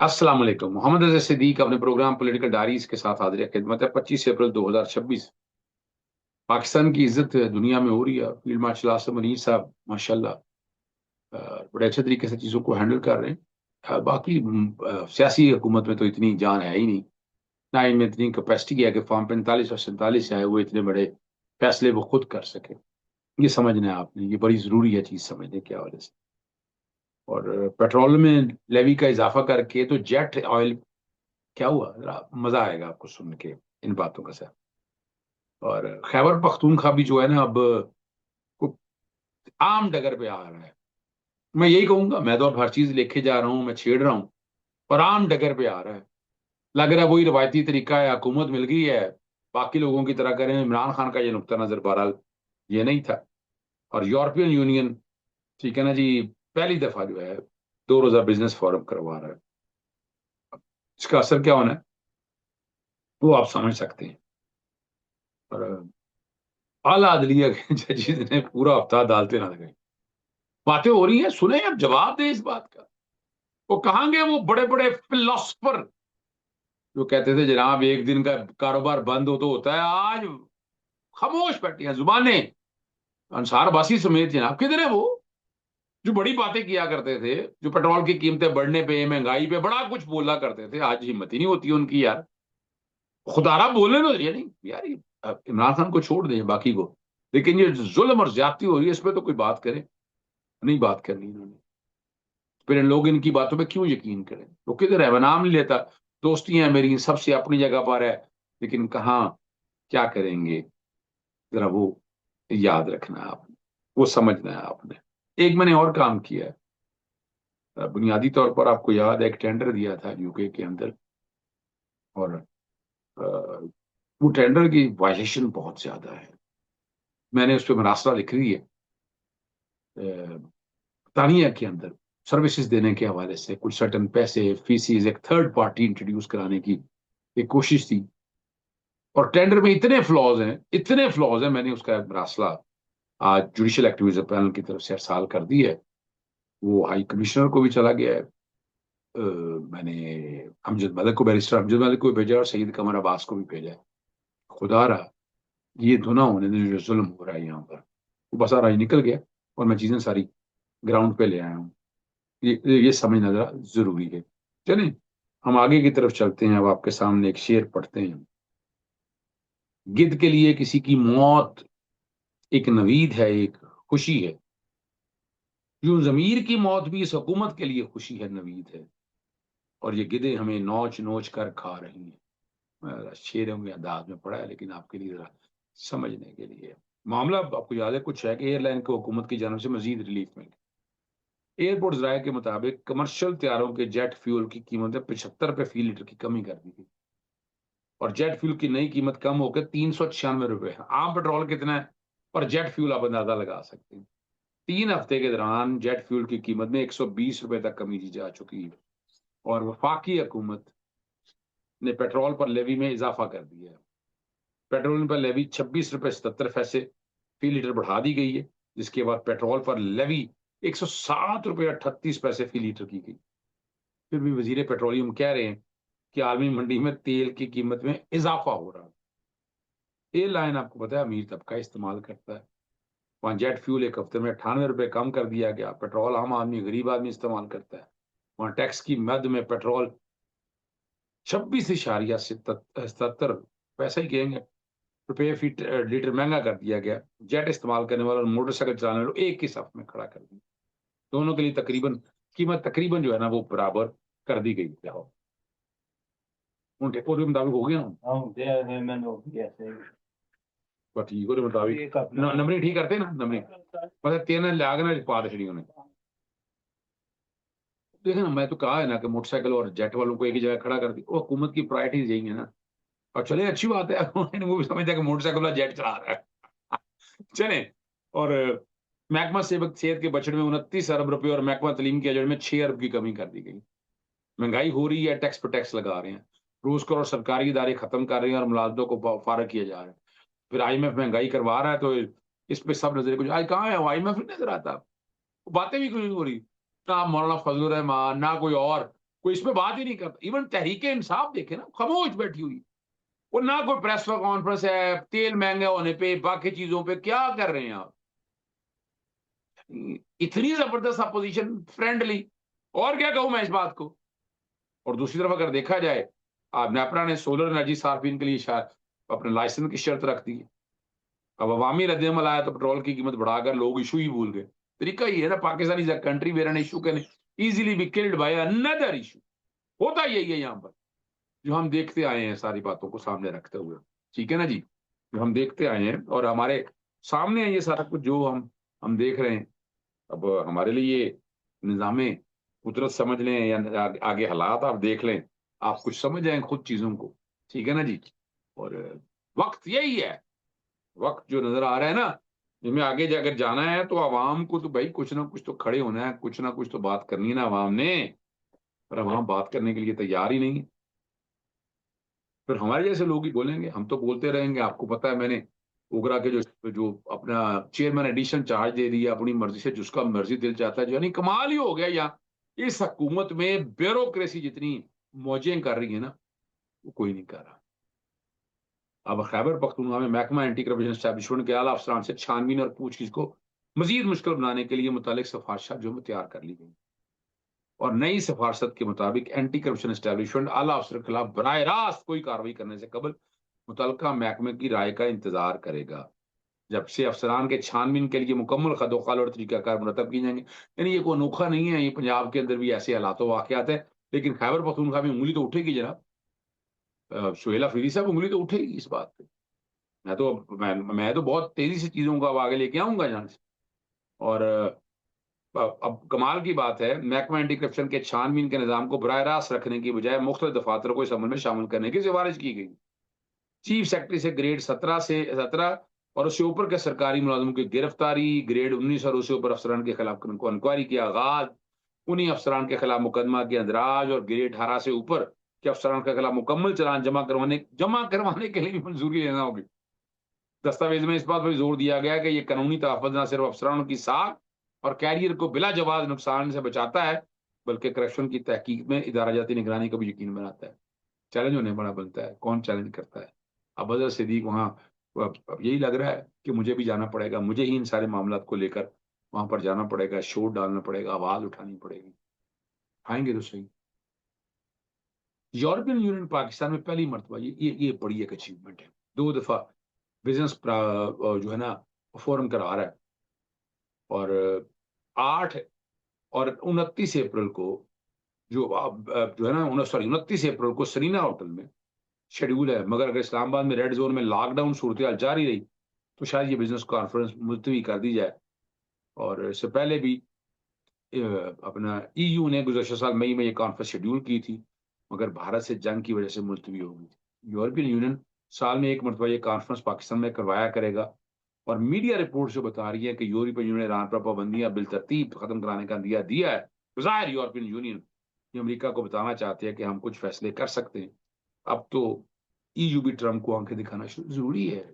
अस्सलाम वालेकुम। मोहम्मद अज़हर सिद्दीक अपने प्रोग्राम पॉलिटिकल डायरीज के साथ हाजिर खिदमत है। 25 अप्रैल 2026 पाकिस्तान की इज्जत दुनिया में हो रही है। फील्ड मार्शल आसिम मुनीर साहब माशाल्लाह बड़े अच्छे तरीके से चीज़ों को हैंडल कर रहे हैं। बाकी सियासी हुकूमत में तो इतनी जान है ही नहीं, ना इनमें इतनी कैपेसिटी है कि फॉर्म 45 और 47 है वो इतने बड़े फैसले वो खुद कर सके। ये समझना है आपने, ये बड़ी ज़रूरी है चीज़ समझने की वजह से। और पेट्रोल में लेवी का इजाफा करके तो जेट ऑयल क्या हुआ, जरा मजा आएगा आपको सुन के इन बातों का सर। और खैबर पख्तूनख्वा भी जो है ना अब को आम डगर पे आ रहा है। मैं यही कहूंगा, मैं तो अब हर चीज लेके जा रहा हूँ, मैं छेड़ रहा हूँ, पर आम डगर पे आ रहा है। लग रहा है वही रवायती तरीका है, हुकूमत मिल गई है, बाकी लोगों की तरह करें। इमरान खान का ये नुक्ता नजर बहरहाल ये नहीं था। और यूरोपियन यूनियन, ठीक है ना जी, पहली दफा जो है 2 रोजा बिजनेस फोरम करवा रहा है। इसका असर क्या होना है वो आप समझ सकते हैं। और आला अदलिया के जजेस ने पूरा हफ्ता अदालतें ना लगाई। बातें हो रही हैं, सुने, अब जवाब दें इस बात का। वो कहाँ गए वो बड़े बड़े फिलोसफर जो कहते थे जनाब एक दिन का कारोबार बंद हो तो होता है, आज खामोश बैठी हैं जुबानें। अंसार बासी समेत जनाब किधर है वो जो बड़ी बातें किया करते थे, जो पेट्रोल की कीमतें बढ़ने पे, महंगाई पे बड़ा कुछ बोला करते थे। आज हिम्मत ही नहीं होती उनकी यार। खुदारा बोलने दो ये नहीं यार, ये इमरान खान को छोड़ दें बाकी को, लेकिन ये जुल्म और ज्यादती हो रही है इस पे तो कोई बात करे। नहीं बात करनी इन्होंने। फिर लोग इनकी बातों पे क्यों यकीन करें? वो किधर है, मैं नाम नहीं लेता, दोस्तियां हैं मेरी सबसे अपनी जगह पर है, लेकिन कहाँ क्या करेंगे, जरा वो याद रखना है आपने, वो समझना है आपने। एक मैंने और काम किया है। बुनियादी तौर पर आपको याद है एक टेंडर दिया था यूके के अंदर, और वो टेंडर की वायलेशन बहुत ज्यादा है। मैंने उस पर मरासला लिख दी है। तानिया के अंदर सर्विसेज देने के हवाले से कुछ सर्टन पैसे फीसीज एक थर्ड पार्टी इंट्रोड्यूस कराने की एक कोशिश थी। और टेंडर में इतने फ्लॉज हैं, इतने फ्लॉज हैं, मैंने उसका मरासला आज जुडिशियल एक्टिविज्म पैनल की तरफ से अरसाल कर दी है। वो हाई कमिश्नर को भी चला गया है। मैंने अमजद मलिक को, बैरिस्टर अमजद मलिक को भी भेजा और सईद कमर अब्बास को भी भेजा है। खुदा रहा ये धुना होने दे जो जुल्म हो रहा है यहाँ पर, वो बस आज निकल गया और मैं चीजें सारी ग्राउंड पे ले आया हूँ। ये समझना जरा जरूरी है। चलें हम आगे की तरफ चलते हैं। अब आपके सामने एक शेर पढ़ते हैं। गिद्ध के लिए किसी की मौत एक नवीद है, एक खुशी है। यूं जमीर की मौत भी इस हुकूमत के लिए खुशी है, नवीद है। और ये गिद्धें हमें नोच नोच कर खा रही हैं। शेरों में अंदाज में पड़ा है, लेकिन आपके लिए जरा समझने के लिए मामला आपको याद है कुछ है कि एयरलाइन को हुकूमत की जानब से मजीद रिलीफ मिल गई। एयरपोर्ट जराये के मुताबिक कमर्शियल तैयारों के जेट फ्यूल की कीमतें 75 रुपए फी लीटर की कमी कर दी गई। और जेट फ्यूल की नई कीमत कम होकर 396 रुपए है। आम पेट्रोल कितना है, और जेट फ्यूल आप अंदाजा लगा सकते हैं। 3 हफ्ते के दौरान जेट फ्यूल की कीमत में 120 रुपए तक कमी की जा चुकी है। और वफाकी हुकूमत ने पेट्रोल पर लेवी में इजाफा कर दिया है। पेट्रोल पर लेवी 26 रुपए 77 पैसे फी लीटर बढ़ा दी गई है, जिसके बाद पेट्रोल पर लेवी 107 रुपए 38 पैसे फी लीटर की गई। फिर भी वजीर पेट्रोलियम कह रहे हैं कि आलमी मंडी में तेल की कीमत में इजाफा हो रहा है। एयरलाइन आपको पता है अमीर तबका इस्तेमाल करता है। वहां जेट फ्यूल एक हफ्ते में 98 रुपए कम कर दिया गया। पेट्रोल आम आदमी गरीब आदमी इस्तेमाल करता है। वहां टैक्स की मद में पेट्रोल 26 इशारिया 77 पैसा ही कहेंगे रुपये फी लीटर महंगा कर दिया गया। जेट इस्तेमाल करने वाले और मोटरसाइकिल चलाने वाले एक ही सफ में खड़ा कर दिया। दोनों के लिए तकरीबन कीमत तकरीबन जो है ना वो बराबर कर दी गई है। उन ठेकों के मुताबिक हो गया ना। बस ठीक हो मुताबिक नंबरी ठीक करते ना नंबरी, बस तेन लिया के ना पा दे उन्हें। देखे ना, मैं तो कहा है ना कि मोटरसाइकिल और जेट वालों को एक ही जगह खड़ा कर दी, वो हुकूमत की प्रायोरिटीज यही है ना। और चले अच्छी बात है वो भी समझता है कि मोटरसाइकिल वाला जेट चला रहा है चले। और महकमा सेहत के बजट में 29 अरब रुपए और महकमा तलीम के बजट में 6 अरब की कमी कर दी गई। महंगाई हो रही है, टैक्स पर टैक्स लगा रहे हैं, रोजगार और सरकारी इदारे खत्म कर रहे हैं और मुलाजमों को फारग किया जा रहा है। फिर आईएमएफ महंगाई करवा रहा है, तो इस पे सब नजर, कुछ आज कहाँ है आईएमएफ, नहीं नजर आता। बातें भी कोई नहीं हो रही, ना मौलाना फजलुर रहमान ना कोई और। कोई इसमें बात ही नहीं करता। इवन तहरीके इंसाफ देखे ना, खामोश बैठी हुई, वो ना कोई प्रेस कॉन्फ्रेंस है, तेल महंगा होने पे, बाकी चीजों पे क्या कर रहे हैं आप? इतनी जबरदस्त अपोजिशन, फ्रेंडली, और क्या कहूं मैं इस बात को। और दूसरी तरफ अगर देखा जाए, नेपरा ने सोलर एनर्जी सार्फिन के लिए शायद अपने लाइसेंस की शर्त रख दी है। अब अवामी रद्दमल आया तो पेट्रोल की कीमत बढ़ाकर लोग इशू ही भूल गए। तरीका ये है ना, Pakistan is a country where an issue can easily be killed by another issue. होता यही है यहाँ पर, जो हम देखते आए हैं सारी बातों को सामने रखते हुए। ठीक है ना जी, जो हम देखते आए हैं और हमारे सामने है ये सारा कुछ जो हम देख रहे हैं। अब हमारे लिए निज़ामे कुदरत समझ लें या आगे हालात आप देख लें, आप कुछ समझ जाएं खुद चीजों को। ठीक है ना जी। और वक्त यही है, वक्त जो नजर आ रहा है ना, जिसमें आगे जाकर जाना है, तो आवाम को तो भाई कुछ ना कुछ तो खड़े होना है, कुछ ना कुछ तो बात करनी है ना आवाम ने। पर आवाम बात करने के लिए तैयार ही नहीं है। फिर हमारे जैसे लोग ही बोलेंगे, हम तो बोलते रहेंगे। आपको पता है, मैंने ओगरा के जो जो अपना चेयरमैन एडिशन चार्ज दे दिया अपनी मर्जी से, जिसका मर्जी दिल चाहता है, जो यानी कमाल ही हो गया। यहाँ इस हुकूमत में ब्यूरोक्रेसी जितनी मौजें कर रही है ना, वो कोई नहीं कर रहा। अब खैबर पख्तूनख्वा में महकमा एंटी करप्शन एस्टैब्लिशमेंट के आला अफसरान से छानबीन और पूछगिछ को मजीद मुश्किल बनाने के लिए मुतालिक सिफारिशात जो है तैयार कर ली गई। और नई सिफारसत के मुताबिक एंटी करप्शन एस्टैब्लिशमेंट आला अफसर के खिलाफ बराह रास्त कोई कार्रवाई करने से कबल मुतलका महकमे की राय का इंतजार करेगा, जब से अफसरान के छानबीन के लिए मुकम्मल खदोखाल और तरीकाकार मुरतब किए जाएंगे। यानी ये कोई अनोखा नहीं है, ये पंजाब के अंदर भी ऐसे हालात वाकयात है। लेकिन खैबर पख्तूनख्वा में उंगली तो उठेगी जनाब। सुहेला अफरीदी साहब, उंगली तो उठेगी इस बात पे। मैं तो बहुत तेजी से चीजों को अब आगे लेके आऊंगा यहाँ से। और अब कमाल की बात है, महकमा एंटी करप्शन के छानबीन के निजाम को बराह रास्त रखने की बजाय मुख्तलिफ दफातरों को इस अमल में शामिल करने की सिफारिश की गई। चीफ सेक्रेटरी से ग्रेड 17 और उससे ऊपर के सरकारी मुलाजमों की गिरफ्तारी, ग्रेड 19 और उससे ऊपर अफसरान के खिलाफ इंक्वायरी की आगाज, उन्हीं अफसरान के खिलाफ मुकदमा की अंदराज, और ग्रेड 18 से ऊपर के अफसरान के खिलाफ मुकम्मल चालान जमा करवाने के लिए भी मंजूरी लेना होगी। दस्तावेज में इस बात पर जोर दिया गया कि यह कानूनी तहफ़्फ़ुज़ न सिर्फ अफसरानों की साख और कैरियर को बिला जवाज नुकसान से बचाता है, बल्कि करप्शन की तहकीक में इदारा जाती निगरानी को भी यकीन बनाता है। चैलेंज होने बड़ा बनता है, कौन चैलेंज करता है? अब अजहर सिद्दीक वहाँ, अब यही लग रहा है कि मुझे भी जाना पड़ेगा, मुझे ही इन सारे मामलात को लेकर वहां पर जाना पड़ेगा, शोर डालना पड़ेगा, आवाज उठानी पड़ेगी। आएंगे तो सही। यूरोपियन यूनियन पाकिस्तान में पहली मरतबा, ये बड़ी एक अचीवमेंट है। 2 दफा बिजनेस जो है ना फोरम करा रहा है। और 8 और 29 अप्रैल को, जो है ना, सॉरी, 29 अप्रैल को सरीना होटल में शेड्यूल है। मगर अगर इस्लामाबाद में रेड जोन में लॉकडाउन सूरत जारी रही तो शायद ये बिजनेस कॉन्फ्रेंस मुलतवी कर दी जाए। और इससे पहले भी अपना ईयू ने गुज़श्ता साल मई में ये कॉन्फ्रेंस शेड्यूल की थी, मगर भारत से जंग की वजह से मुलतवी हो गई थी। यूरोपियन यूनियन साल में एक मरतबा ये कॉन्फ्रेंस पाकिस्तान में करवाया करेगा। और मीडिया रिपोर्ट जो बता रही है कि यूरोपियन यूनियन ईरान पर पाबंदियां बिलतरतीब खत्म कराने का दिया है। ज़ाहिर यूरोपियन यूनियन ये अमेरिका को बताना चाहते हैं कि हम कुछ फैसले कर सकते हैं। अब तो ईयू भी ट्रम्प को आंखें दिखाना जरूरी है।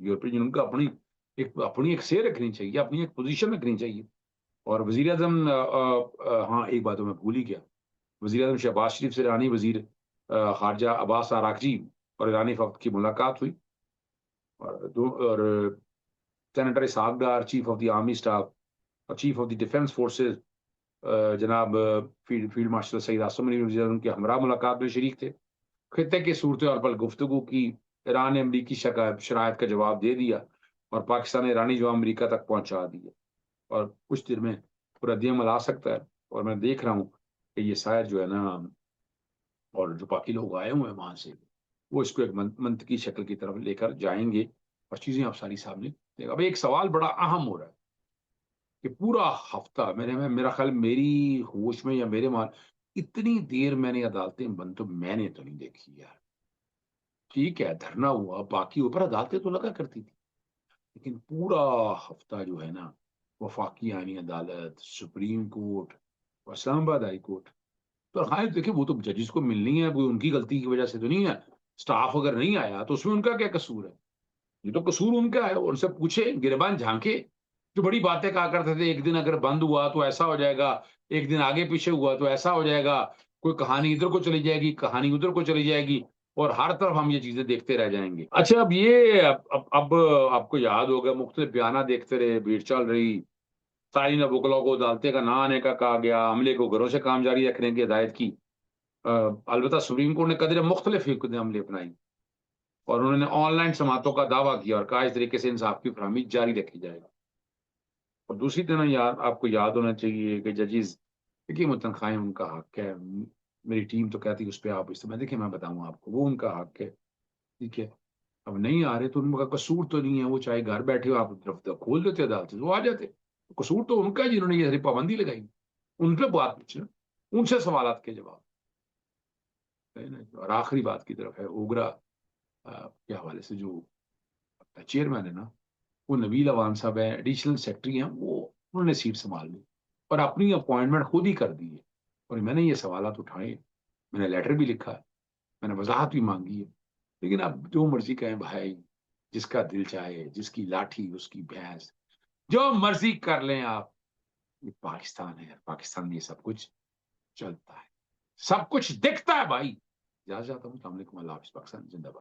यूरोपियन यूनियन को अपनी एक से रखनी चाहिए, अपनी एक पोजीशन रखनी चाहिए। और वजीर आजम, हाँ, एक बात तो मैं भूल ही गया। वजीर आजम शहबाज शरीफ से ईरानी वजीर खारजा अब्बास आरागची और ईरानी वफद की मुलाकात हुई। और senator Ishaq Dar, chief of the army staff और chief of the defence forces जनाब फील्ड मार्शल सईद आसम अली वज़ीर आज़म के हमरा मुलाकात में शरीक थे। खित्ते की सूरत हाल पर गुफ्तगू की। ईरान ने अमरीकी शराइत का जवाब दे दिया और पाकिस्तान ने ईरानी जवाब अमरीका तक पहुंचा दिया। और कुछ देर में रद्दमल आ सकता है। और मैं देख रहा हूँ कि ये शायद जो है ना, और जो बाकी लोग आए हुए हैं वहां से, वो इसको एक मंत्र की शक्ल की तरफ लेकर जाएंगे और चीजें आप सारी सामने देगा। अब एक सवाल बड़ा अहम हो रहा है कि पूरा हफ्ता मेरा ख्याल, मेरी होश में या मेरे मान, इतनी देर मैंने अदालतें बंद तो मैंने तो नहीं देखी यार। ठीक है, धरना हुआ, बाकी ऊपर अदालतें तो लगा करती थी, लेकिन पूरा हफ्ता जो है ना, वफाकी आईनी अदालत, सुप्रीम कोर्ट और इस्लामाबाद हाई कोर्ट, तो हाँ देखिए, वो तो जजेस को मिलनी है, कोई उनकी गलती की वजह से तो नहीं है। स्टाफ अगर नहीं आया तो उसमें उनका क्या कसूर है? ये तो कसूर उनका है। उनसे पूछे, गिरबान झांके। जो बड़ी बातें कहा करते थे, एक दिन अगर बंद हुआ तो ऐसा हो जाएगा, एक दिन आगे पीछे हुआ तो ऐसा हो जाएगा, कोई कहानी इधर को चली जाएगी, कहानी उधर को चली जाएगी, और हर तरफ हम ये चीजें देखते रह जाएंगे। अच्छा, अब ये अब आपको याद होगा, मुख्तलिफ बयाना देखते रहे, भीड़ चल रही, सारी ने वकला को अदालतें का ना आने का कहा गया, हमले को घरों से काम जारी रखने की हिदायत की। अलबत्ता सुप्रीम कोर्ट ने कदर मुख्तलिफ हमले अपनाई, और उन्होंने ऑनलाइन समातों का दावा किया और कहा इस तरीके से इंसाफ की फरहमी जारी रखी जाएगी। और दूसरी तरह यार आपको याद होना चाहिए कि जजेस, देखिए मुतनखाएं उनका हक है। मेरी टीम तो कहती है उस पर आप इस्तेमाल, देखिए मैं बताऊं आपको, वो उनका हक है, ठीक है। अब नहीं आ रहे तो उनका कसूर तो नहीं है, वो चाहे घर बैठे हो, आप दफ्तर खोल देते अदालत से, वो आ जाते। कसूर तो उनका है जिन्होंने ये सारी पाबंदी लगाई। उन पर बात पूछना, उनसे सवालात के जवाब, है ना। और आखिरी बात की तरफ है, ओगरा के हवाले से जो चेयरमैन है ना, वो नबील अवान साहब है, एडिशनल सेक्रेटरी हैं वो, उन्होंने सीट संभाल ली और अपनी अपॉइंटमेंट खुद ही कर दी है। और मैंने ये सवालात उठाए, मैंने लेटर भी लिखा है, मैंने वजाहत भी मांगी है। लेकिन आप जो मर्जी कहें भाई, जिसका दिल चाहे, जिसकी लाठी उसकी भैंस, जो मर्जी कर लें आप। ये पाकिस्तान है, पाकिस्तान में ये सब कुछ चलता है, सब कुछ दिखता है भाई। इजाजत चाहता हूँ। अस्सलाम वालेकुम, अल्लाह हाफिज़। पाकिस्तान जिंदाबाद।